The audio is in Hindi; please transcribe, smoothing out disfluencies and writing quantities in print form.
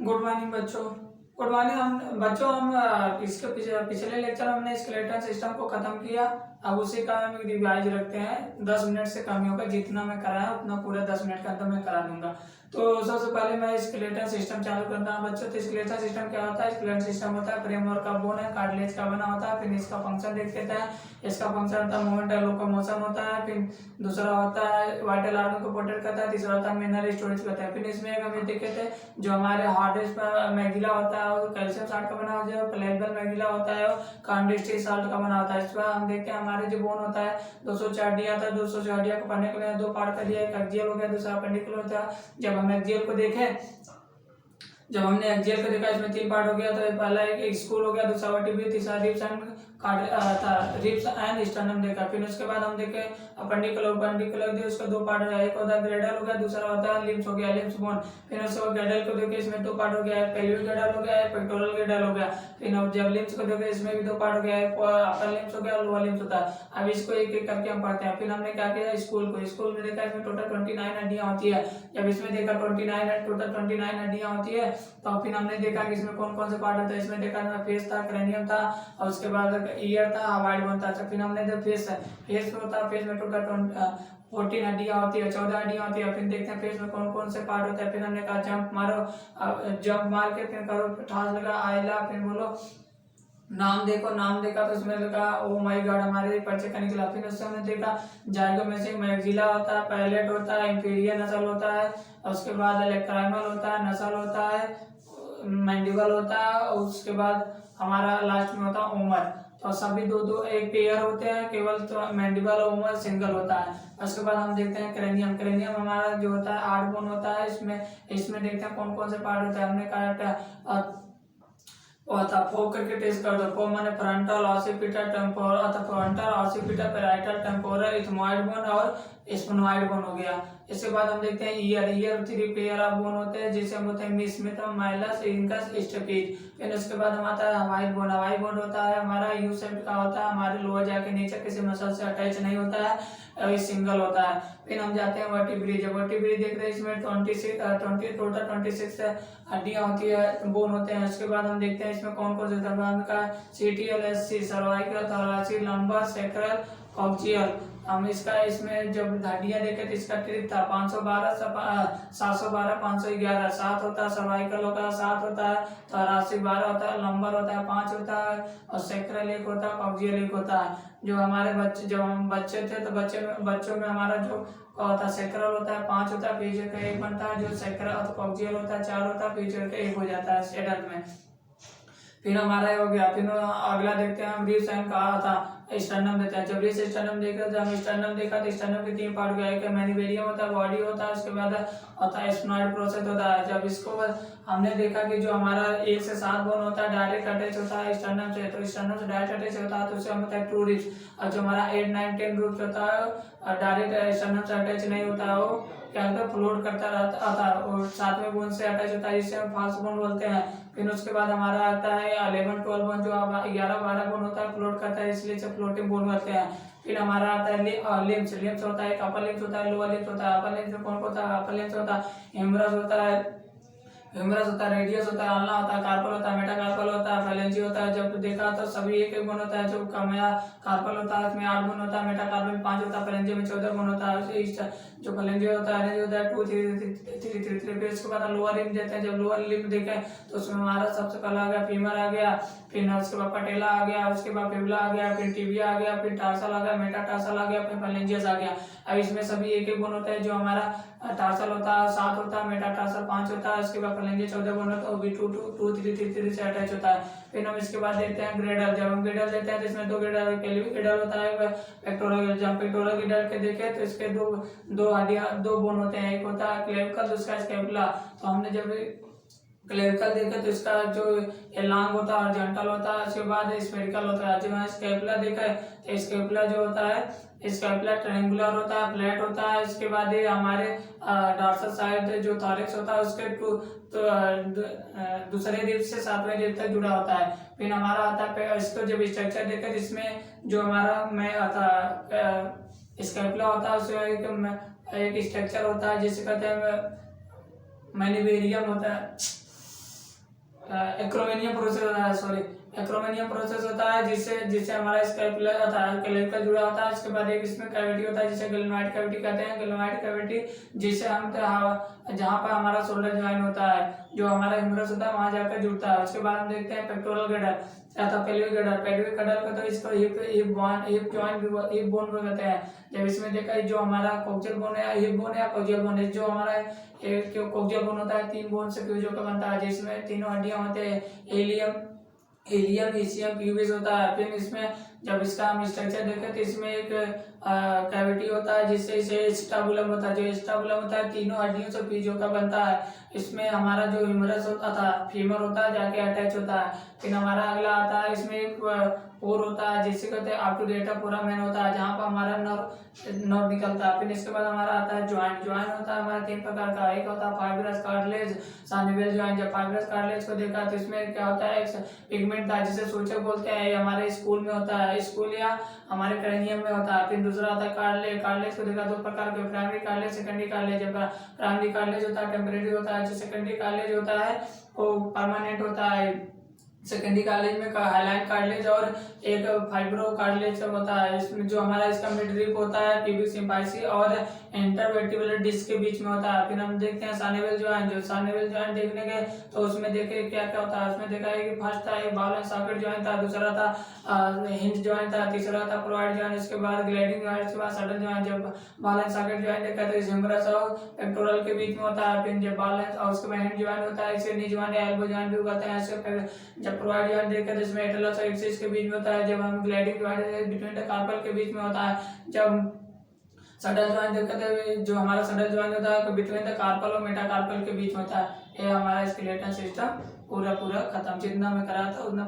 गुड मॉर्निंग बच्चों। गुड मॉर्निंग हम इसके पिछले लेक्चर में हमने स्केलेटन सिस्टम को खत्म किया। अब उसी का हम रिवाइज रखते हैं। 10 मिनट से कम ही होगा, जितना मैं कराया उतना पूरा 10 मिनट के अंदर मैं करा दूंगा। तो सबसे पहले मैं स्केलेटन सिस्टम चालू करता हूँ बच्चों। तो स्केलेटन सिस्टम क्या होता है? स्केलेटन सिस्टम होता है फ्रेमवर्क का बोन है, कार्टिलेज का बना होता है। फिर इसका फंक्शन देख लेते हैं। इसका फंक्शन होता है मूवमेंट और लोकोमोशन होता है। फिर दूसरा होता है वाइटल ऑर्गन को प्रोटेक्ट करता है। तीसरा होता है मिनरल स्टोरेज करता है। फिर इसमें एक हम देखे थे जो हमारे हार्ड डिस्क मैगिला होता है वो कैल्शियम साल्ट का बना होता है। प्लेबल मैगिला होता है कार्डिस्टिक साल्ट का बना होता है। इस बार हम देखते हैं हमारे जो बोन होता है 204 हड्डियां था। 204 हड्डियां को पढ़ने के लिए दो पार्ट कर दिया, एक एक्सियल हो गया, दूसरा अपेंडिकुलर होता है। जब हम एक्सियल को देखें, जब हमने एक्सियल को देखा इसमें 3 पार्ट हो गया। तो पहला एक स्कूल हो गया, दूसरा वर्टिब्रेट, तीसरा रिब्स एंड स्टर्नम देखा। फिर उसके बाद हम देखे अपेंडिकुलर उसका 2 पार्ट है, एक होता है ग्रेडल हो गया, दूसरा होता है लिम्स हो गया, लिम्स बोन। फिर उसके बाद ग्रेडल को देखे इसमें 2 पार्ट हो गया, पेल्विक ग्रेडल हो गया, पेक्टोरल ग्रेडल हो गया। फिर जब लिम्स को देखे इसमें भी 2 पार्ट हो गया, अपर लिम्स हो गया, लोअर लिम्स होता है। अब इसको एक एक करके हम पढ़ते हैं। फिर हमने क्या किया स्कूल में देखा इसमें टोटल 29 हड्डियां होती है। जब इसमें देखा टोटल 29 हड्डियां होती है, तो फिर हमने देखा कि इसमें कौन कौन से पार्ट होते हैं। इसमें देखा फेस था, क्रेनियम था, और उसके बाद ईयर था, वाइड बोन था। फिर हमने जो फेस में होता है, फेस में टोटल 14 हड्डियां होती है, 14 हड्डियां होती है। फिर देखते हैं फेस में कौन कौन से पार्ट होते हैं। फिर हमने कहा जंप मारो, जंप मार के फिर करो, ठास लगा, आयला, फिर बोलो नाम देखा तो उसमें लगा ओ माय गॉड हमारे पर्चे का निकला। फिर उससे हमने देखा जाइगोमेटिक मैक्सिला होता है, पैलेट होता है, इंफीरियर नसल होता है, और उसके बाद इलेक्ट्राइमल होता है, नसल होता है, मैंडिबल होता है, और उसके बाद हमारा लास्ट में होता है ओमर। तो सभी दो दो एक पेयर होते हैं, केवल तो मैंडिबल और ओमर सिंगल होता है। उसके बाद हम देखते हैं क्रेनियम हमारा जो होता है 8 बोन होता है। इसमें देखते हैं कौन कौन से पार्ट होते हैं। हमने कहा फोक करके टेस्ट कर दो। फोक माने फ्रंटल ऑसिपिटल टेम्पोरल अथवा frontal occipital parietal temporal ethmoid bone और स्फेनॉइड बोन हो गया। इसके बाद हम देखते हैं ईयर 3 पेयर ऑफ बोन होते हैं, जिसे हम बोलते हैं स्मिथ माइलस इनकस स्टेपीज। फिर उसके बाद हम आता है हवाई बोन होता है हमारा यू शेप का होता है, हमारे लोअर जाके नीचे किसी मसल से अटैच नहीं होता है, सिंगल होता है। फिर हम जाते हैं वर्टिब्री देख रहे हैं इसमें 26 हड्डियां होती है, बोन होते हैं। उसके बाद हम देखते हैं इसमें कौन कौन से दर्द का CTLSC, cervical, thoracic, lumbar, sacral, coccygeal. हम इसमें जब हड्डियां देखे तो इसका ट्रिक था 512 712 511 7 होता है, सर्वाइकल होता है 7 होता है, थोरैसिक 12 होता है, लंबर होता है 5 होता है, और सैक्रल 1 होता है, कॉक्सियल 1 होता है। जो हमारे बच्चे जब हम बच्चे थे तो बच्चों में हमारा जो होता है सैक्रल होता है 5 होता है, फ्यूचर का 1 बनता है, जो सैक्रल और कॉक्सियल होता है 4 होता है, फ्यूचर का 1 हो जाता है एडल्ट में। फिर हमारा हो गया। फिर अगला देखते हैं हम रिब्स एंड कहा था स्टर्नम देते हैं। जब रिब्स स्टर्नम देखा तो हम स्टर्नम देखा तो स्टर्नम के 3 पार्ट हो गया, एक मैनिवेरियम होता है, बॉडी होता है, उसके बाद होता है स्फेनॉइड प्रोसेस होता है। जब इसको हमने देखा कि जो हमारा 1 से 7 बोन होता है डायरेक्ट अटैच होता है स्टर्नम से, तो स्टर्नम से डायरेक्ट अटैच होता है तो उसे हम होता है ट्रू रिब्स। और जो हमारा 8 9 10 ग्रुप होता है डायरेक्ट स्टर्नम से अटैच नहीं होता है, वो क्या होता है फ्लोट करता रहता था, और 7वें बोन से अटैच होता है, जिसे हम फास्ट बोन बोलते हैं। फिर उसके बाद हमारा आता है 11 12 बोन, जो 11 12 बोन होता है फ्लोट करता है, इसलिए इसे फ्लोटिंग बोन कहते हैं। फिर हमारा आता है लिम्स होता है, एक अपर लिम्स होता है, लोअर लिम्स होता है। अपर लिम्स में कौन होता है? अपर लिम्स होता है हेमरस होता है, रेडियस होता है, अल्ना होता है, कार्पल होता है, मेटाकार्पल होता है, फेलेंजी होता है। जब देखा तो सभी एक एक बोन होता है। जो कमेया कार्पल होता है उसमें 8 बोन होता है, मेटाकार्पल में 5 होता है, फेलेंजी में 14 बोन होता है। जो फेलेंजी होता है 2 3 3 3 3। फिर इसके बाद लोअर लिम्ब देते हैं। जब लोअर लिम्ब देखे तो उसमें हमारा सबसे पहला आ गया फीमर आ गया, फिर उसके बाद पटेला आ गया, उसके बाद फिबुला आ गया, फिर टिबिया आ गया, फिर टार्सल आ गया, मेटाटार्सल आ गया, फिर फेलेंजियस आ गया। अब इसमें सभी एक एक बोन होता है। जो हमारा टार्सल होता है 7 होता है, मेटाटार्सल 5 होता है, उसके बाद फेलेंजियस 14 बोन होता है, वो भी 2 2 3 3 3 से अटैच होता है। फिर हम इसके बाद देखते हैं ग्रेडल। जब हम ग्रेडल देखते हैं तो इसमें 2 ग्रेडल, पेल्विक ग्रेडल होता है, पेक्टोरल। जब पेक्टोरल ग्रेडल के देखे तो इसके दो हड्डियां 2 बोन होते हैं, एक होता है क्लेविकल, दूसरा स्कैपुला। तो हमने जब क्लेविकल देखा तो इसका जो एलांग होता है हॉरिजॉन्टल होता है, उसके बाद स्फेरिकल होता है। जब स्कैपुला देखा है तो स्कैपुला जो होता है स्कैपुला ट्रायंगुलर होता है, फ्लैट होता है। इसके बाद ये हमारे डॉर्सल साइड जो थॉरैक्स होता है उसके दूसरे रिब से 7वें रिब तक जुड़ा होता है। फिर हमारा आता है इसको जब स्ट्रक्चर देखा जिसमें जो हमारा में आता स्कैपुला होता है उसमें एक स्ट्रक्चर होता है जिसे कहते हैं मैनिवेरियम होता है। एक्रोमेनियम प्रोसेस होता है, सॉरी एक्रोमेनियम प्रोसेस होता है, जिससे जिससे हमारा स्कैपुलर होता है, क्लेविकल जुड़ा होता है। उसके बाद एक इसमें कैविटी होता है जिसे ग्लेनोइड कैविटी कहते हैं। ग्लेनोइड कैविटी जिससे हम जहाँ पर हमारा शोल्डर ज्वाइन होता है, जो हमारा ह्यूमरस होता है, वहाँ जाकर जुड़ता है। उसके बाद हम देखते हैं पेक्टोरल गैडर अथवा पेल्विक गैडर। पेल्विक गैडर को तो इसको हिप बोन भी कहते हैं। जब इसमें देखा जो हमारा कोक्सियल बोन है, हिप बोन या कोक्सियल बोन है, जो हमारा कोक्सियल बोन होता है 3 बोन से फ्यूज होकर बनता है, जिसमें तीनों हड्डियां होते हैं, एलियम ईसियम प्यूबिस होता है। फिर इसमें जब इसका हम स्ट्रक्चर देखें तो इसमें एक कैविटी होता है जिससे इसे स्टाबुलम होता है। जो स्टाबुलम होता है तीनों हड्डियों से फ्यूज होकर बनता है। इसमें हमारा जो ह्यूमरस होता था, फीमर होता है, जाके अटैच होता है। फिर हमारा अगला आता है, इसमें एक पोर होता है जिसे कहते हैं ऑब्टूरेटर फोरामेन होता है, जहाँ पर हमारा नर्व निकलता है। फिर इसके बाद हमारा आता है ज्वाइंट। ज्वाइंट होता है हमारा 3 प्रकार का। एक होता है फाइब्रस कार्टिलेज, सानिवेल ज्वाइंट। जब फाइब्रस कार्टिलेज को देखा तो इसमें क्या होता है, एक पिगमेंट था जिसे सूचक बोलते हैं। ये हमारे स्कूल में होता है, स्कूल या हमारे क्रेनियम में होता है। फिर दूसरा होता है कार्टिलेज। कार्टिलेज को देखा 2 प्रकार के, प्राइमरी कार्टिलेज, सेकेंडरी कार्टिलेज। जब प्राइमरी कार्टिलेज होता है टेम्परेरी होता है, जो सेकेंडरी कार्टिलेज होता है वो परमानेंट होता है। सेकेंडरी कार्टिलेज में हाइलाइन कार्टिलेज और एक फाइब्रो कार्टिलेज होता है। इसमें जो हमारा इसका मिड रिप होता है प्यूबिक सिम्पाइसी और इंटरवर्टिब्रल डिस्क के बीच में होता है। फिर हम देखते हैं सानिवेल ज्वाइंट। जो सानिवेल ज्वाइंट देखने के तो उसमें देखे क्या क्या होता है। उसमें देखा है कि फर्स्ट था एक बॉल एंड सॉकेट ज्वाइंट था, दूसरा था हिंज ज्वाइंट था, तीसरा था प्रोवाइड ज्वाइंट, इसके बाद ग्लाइडिंग ज्वाइंट, इसके बाद सडन ज्वाइंट। जब बॉल एंड सॉकेट ज्वाइंट देखा तो ह्यूमरस और पेक्टोरल के बीच में होता है। फिर जब बॉल एंड और उसके बाद हिंज ज्वाइंट होता है, इसे नी ज्वाइंट या एल्बो ज्वाइंट भी कहते हैं। ऐसे जब प्रोवाइड ज्वाइंट देखा तो इसमें एटलस और एक्सिस के बीच में होता है। जब हम gliding joint between the carpal के बीच में होता है। जब सडल ज्वाइंट देखते हैं, जो हमारा सडल ज्वाइंट होता है बिटवीन द कार्पल और मेटाकार्पल के बीच में होता है। ये हमारा स्केलेटल सिस्टम पूरा खत्म। जितना मैं करा था उतना